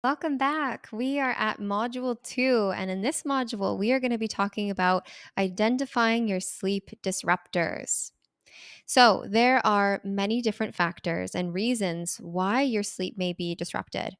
Welcome back. We are at module 2, and in this module, we are going to be talking about identifying your sleep disruptors. So, there are many different factors and reasons why your sleep may be disrupted.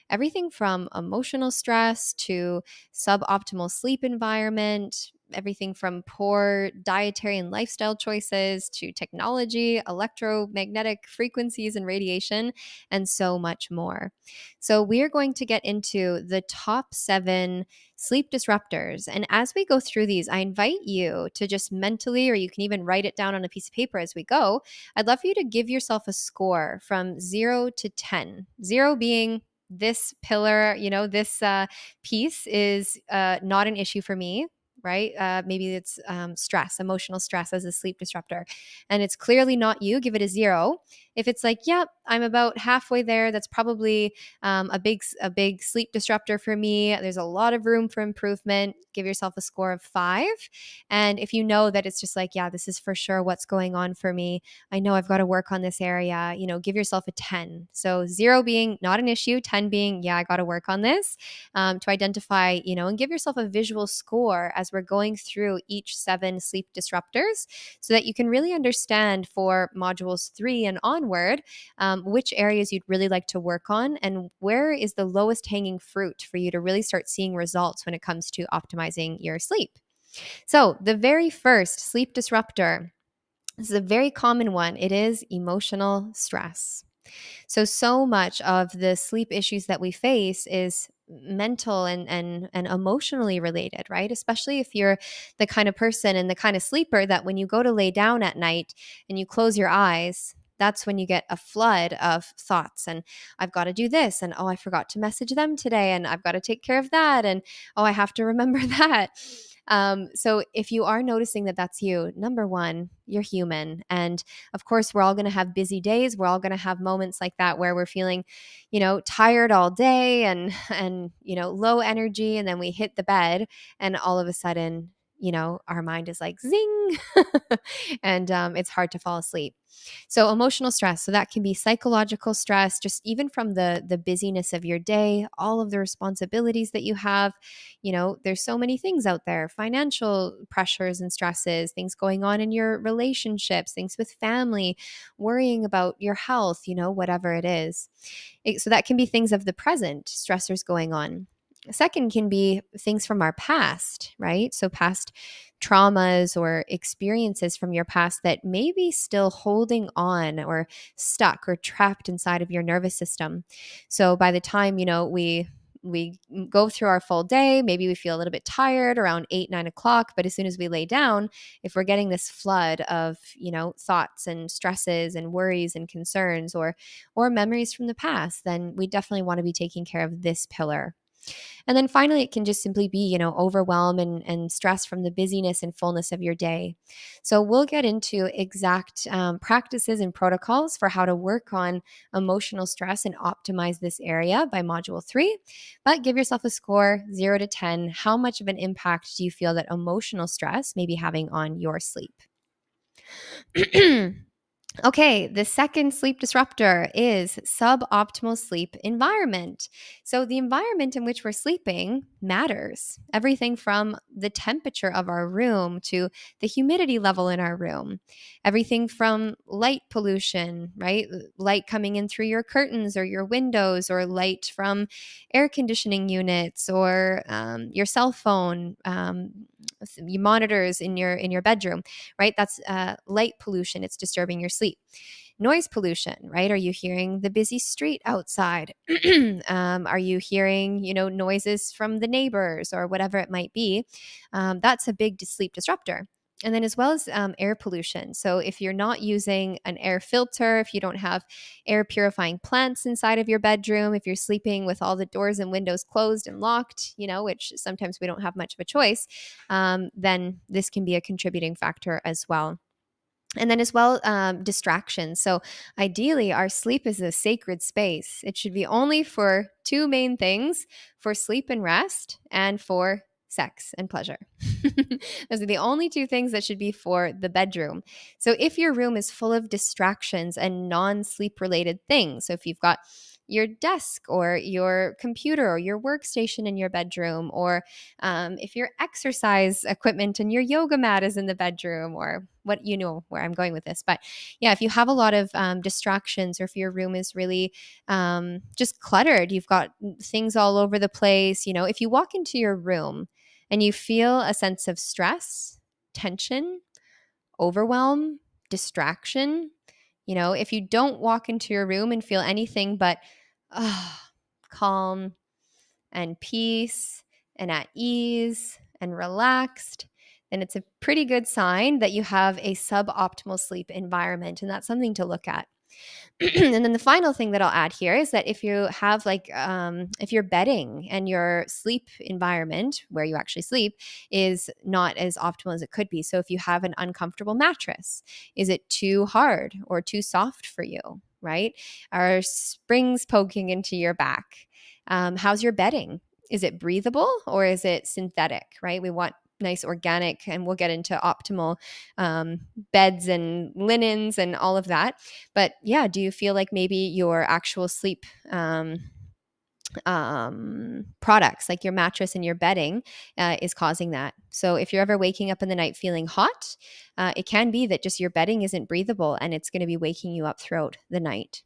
Everything from emotional stress to suboptimal sleep environment, everything from poor dietary and lifestyle choices to technology, electromagnetic frequencies and radiation, and so much more. So, we're going to get into the top 7 sleep disruptors. And as we go through these, I invite you to just mentally, or you can even write it down on a piece of paper as we go. I'd love for you to give yourself a score from 0 to 10. 0 being this pillar, this piece is not an issue for me. Right? Maybe it's stress, emotional stress as a sleep disruptor. And it's clearly not you. Give it a 0. If it's like, yep, I'm about halfway there, that's probably a big sleep disruptor for me. There's a lot of room for improvement. Give yourself a score of 5. And if you know that it's just like, yeah, this is for sure what's going on for me. I know I've got to work on this area. Give yourself a 10. So 0 being not an issue, 10 being, yeah, I got to work on this, to identify, and give yourself a visual score as we're going through each 7 sleep disruptors so that you can really understand for modules 3 and onward which areas you'd really like to work on, and where is the lowest hanging fruit for you to really start seeing results when it comes to optimizing your sleep. So, the very first sleep disruptor, this is a very common one. It is emotional stress. So much of the sleep issues that we face is mental and emotionally related, right? Especially if you're the kind of person and the kind of sleeper that when you go to lay down at night and you close your eyes, that's when you get a flood of thoughts and I've got to do this and oh, I forgot to message them today and I've got to take care of that and oh, I have to remember that. So if you are noticing that that's you, number one, you're human. And of course, we're all going to have busy days. We're all going to have moments like that where we're feeling, tired all day and low energy. And then we hit the bed and all of a sudden, our mind is like zing and it's hard to fall asleep. So emotional stress, so that can be psychological stress, just even from the busyness of your day, all of the responsibilities that you have. There's so many things out there, financial pressures and stresses, things going on in your relationships, things with family, worrying about your health, whatever it is. So that can be things of the present, stressors going on. Second can be things from our past, right? So past traumas or experiences from your past that may be still holding on or stuck or trapped inside of your nervous system. So by the time, we go through our full day, maybe we feel a little bit tired around 8, 9 o'clock, but as soon as we lay down, if we're getting this flood of, thoughts and stresses and worries and concerns or memories from the past, then we definitely want to be taking care of this pillar. And then finally, it can just simply be, overwhelm and stress from the busyness and fullness of your day. So we'll get into exact practices and protocols for how to work on emotional stress and optimize this area by module 3. But give yourself a score 0 to 10. How much of an impact do you feel that emotional stress may be having on your sleep? Okay, the second sleep disruptor is suboptimal sleep environment. So, the environment in which we're sleeping matters. Everything from the temperature of our room to the humidity level in our room. Everything from light pollution, right? Light coming in through your curtains or your windows, or light from air conditioning units or your cell phone, your monitors in your bedroom, right? That's light pollution. It's disturbing your sleep. Noise pollution, right? Are you hearing the busy street outside? Are you hearing, noises from the neighbors or whatever it might be? That's a big sleep disruptor. And then, as well as air pollution. So, if you're not using an air filter, if you don't have air purifying plants inside of your bedroom, if you're sleeping with all the doors and windows closed and locked, which sometimes we don't have much of a choice, then this can be a contributing factor as well. And then, as well, distractions. So, ideally, our sleep is a sacred space. It should be only for two main things: for sleep and rest, and for sex and pleasure. Those are the only two things that should be for the bedroom. So, if your room is full of distractions and non sleep related things, so if you've got your desk or your computer or your workstation in your bedroom, or if your exercise equipment and your yoga mat is in the bedroom, or what, you know where I'm going with this. But yeah, if you have a lot of distractions, or if your room is really just cluttered, you've got things all over the place, if you walk into your room and you feel a sense of stress, tension, overwhelm, distraction, if you don't walk into your room and feel anything but uh, calm and peace and at ease and relaxed, then it's a pretty good sign that you have a suboptimal sleep environment. And that's something to look at. And then the final thing that I'll add here is that if you have if your bedding and your sleep environment where you actually sleep is not as optimal as it could be. So if you have an uncomfortable mattress, is it too hard or too soft for you? Right? Are springs poking into your back? How's your bedding? Is it breathable or is it synthetic? Right? We want nice organic, and we'll get into optimal um, beds and linens and all of that. But yeah, do you feel like maybe your actual sleep products, like your mattress and your bedding, is causing that? So if you're ever waking up in the night feeling hot, it can be that just your bedding isn't breathable and it's going to be waking you up throughout the night.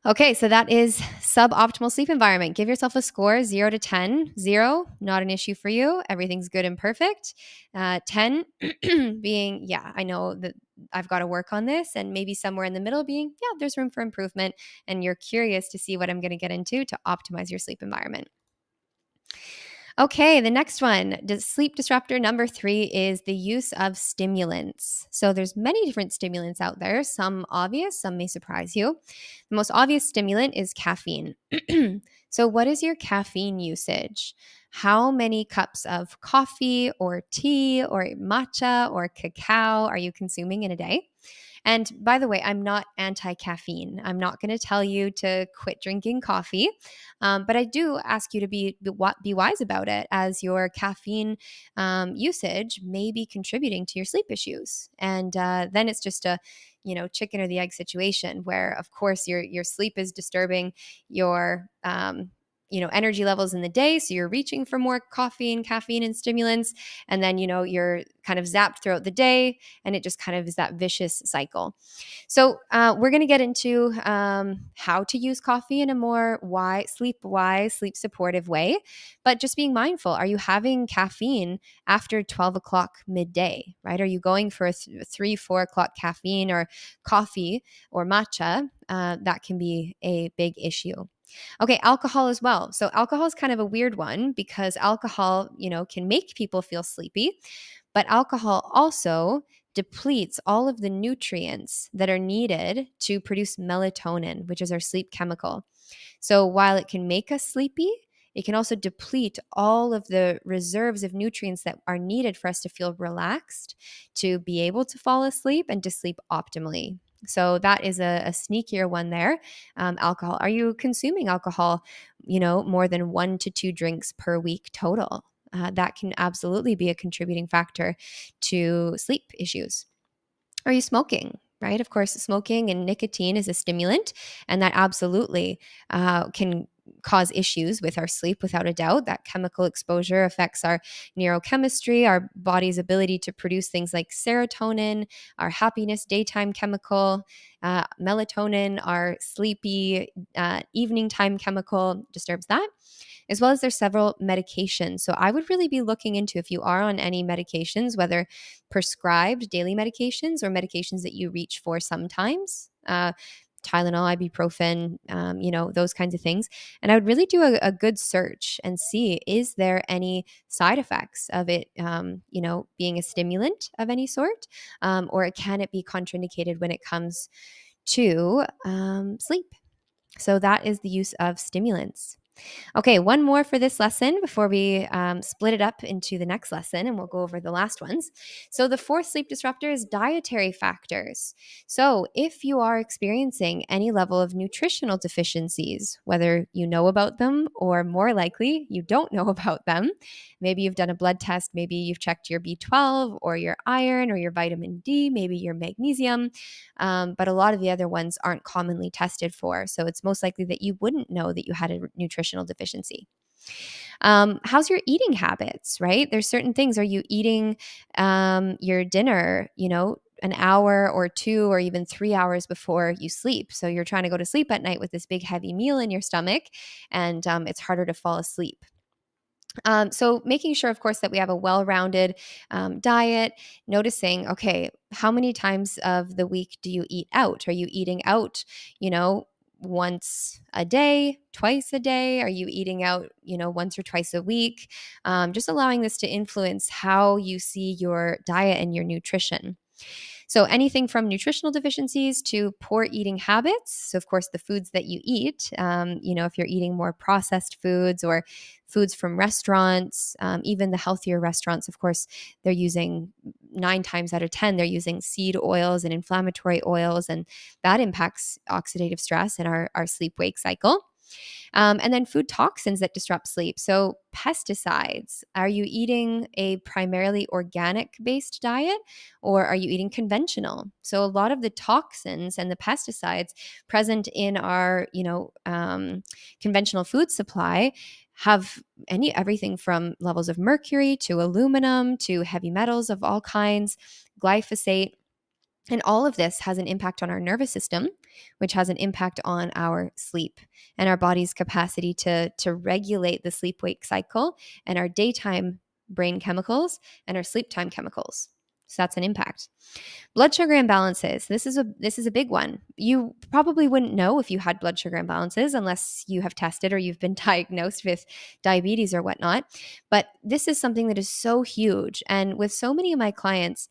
Okay, so that is suboptimal sleep environment. Give yourself a score 0 to 10. 0, not an issue for you. Everything's good and perfect. 10 being, yeah, I know that I've got to work on this. And maybe somewhere in the middle being, yeah, there's room for improvement. And you're curious to see what I'm going to get into to optimize your sleep environment. Okay, the next one, sleep disruptor number 3 is the use of stimulants. So there's many different stimulants out there, some obvious, some may surprise you. The most obvious stimulant is caffeine. So what is your caffeine usage? How many cups of coffee or tea or matcha or cacao are you consuming in a day? And by the way, I'm not anti caffeine. I'm not going to tell you to quit drinking coffee, but I do ask you to be wise about it, as your caffeine usage may be contributing to your sleep issues. And then it's just a chicken or the egg situation where, of course, your sleep is disturbing your energy levels in the day, so you're reaching for more coffee and caffeine and stimulants, and then you're kind of zapped throughout the day, and it just kind of is that vicious cycle. So we're going to get into how to use coffee in a more wise, sleep supportive way. But just being mindful, are you having caffeine after 12 o'clock midday, right? Are you going for a 3, 4 o'clock caffeine or coffee or matcha? That can be a big issue. Okay, alcohol as well. So alcohol is kind of a weird one because alcohol, can make people feel sleepy, but alcohol also depletes all of the nutrients that are needed to produce melatonin, which is our sleep chemical. So while it can make us sleepy, it can also deplete all of the reserves of nutrients that are needed for us to feel relaxed, to be able to fall asleep, and to sleep optimally. So that is a sneakier one there. Alcohol. Are you consuming alcohol, more than 1 to 2 drinks per week total? That can absolutely be a contributing factor to sleep issues. Are you smoking? Right? Of course, smoking and nicotine is a stimulant, and that absolutely can cause issues with our sleep without a doubt. That chemical exposure affects our neurochemistry, our body's ability to produce things like serotonin, our happiness daytime chemical, melatonin, our sleepy evening time chemical disturbs that, as well as there's several medications. So I would really be looking into, if you are on any medications, whether prescribed daily medications or medications that you reach for sometimes. Tylenol, ibuprofen, those kinds of things. And I would really do a good search and see, is there any side effects of it, being a stimulant of any sort, or can it be contraindicated when it comes to sleep? So that is the use of stimulants. Okay, one more for this lesson before we split it up into the next lesson, and we'll go over the last ones. So, the fourth sleep disruptor is dietary factors. So, if you are experiencing any level of nutritional deficiencies, whether you know about them or more likely you don't know about them, maybe you've done a blood test, maybe you've checked your B12 or your iron or your vitamin D, maybe your magnesium, but a lot of the other ones aren't commonly tested for. So, it's most likely that you wouldn't know that you had a nutritional deficiency. How's your eating habits, right? There's certain things. Are you eating your dinner, an hour or 2 or even 3 hours before you sleep? So you're trying to go to sleep at night with this big heavy meal in your stomach, and it's harder to fall asleep. So making sure, of course, that we have a well-rounded diet, noticing, okay, how many times of the week do you eat out? Are you eating out, you know, once a day, twice a day? Are you eating out, once or twice a week? Just allowing this to influence how you see your diet and your nutrition. So, anything from nutritional deficiencies to poor eating habits. So, of course, the foods that you eat, if you're eating more processed foods or foods from restaurants, even the healthier restaurants, of course, they're using 9 times out of 10, they're using seed oils and inflammatory oils, and that impacts oxidative stress and our sleep wake cycle. And then food toxins that disrupt sleep. So, pesticides. Are you eating a primarily organic based diet or are you eating conventional? So, a lot of the toxins and the pesticides present in our, conventional food supply have everything from levels of mercury to aluminum to heavy metals of all kinds, glyphosate. And all of this has an impact on our nervous system, which has an impact on our sleep and our body's capacity to regulate the sleep wake cycle and our daytime brain chemicals and our sleep time chemicals. So that's an impact. Blood sugar imbalances. This is a big one. You probably wouldn't know if you had blood sugar imbalances unless you have tested or you've been diagnosed with diabetes or whatnot. But this is something that is so huge. And with so many of my clients,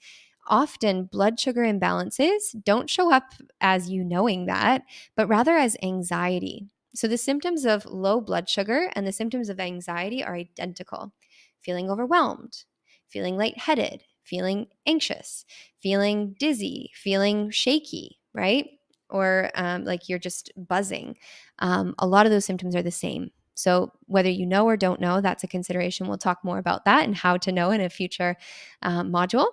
often blood sugar imbalances don't show up as you knowing that, but rather as anxiety. So the symptoms of low blood sugar and the symptoms of anxiety are identical: feeling overwhelmed, feeling lightheaded, feeling anxious, feeling dizzy, feeling shaky, right? Or like you're just buzzing. A lot of those symptoms are the same. So, whether you know or don't know, that's a consideration. We'll talk more about that and how to know in a future module.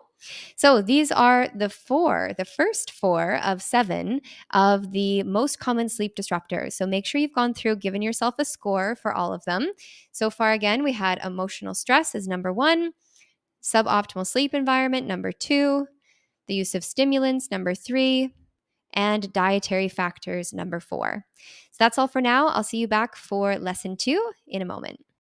So, these are the first four of seven of the most common sleep disruptors. So, make sure you've gone through, given yourself a score for all of them. So far, again, we had emotional stress as number one, suboptimal sleep environment, number two, the use of stimulants, number three, and dietary factors, number four. So that's all for now. I'll see you back for lesson 2 in a moment.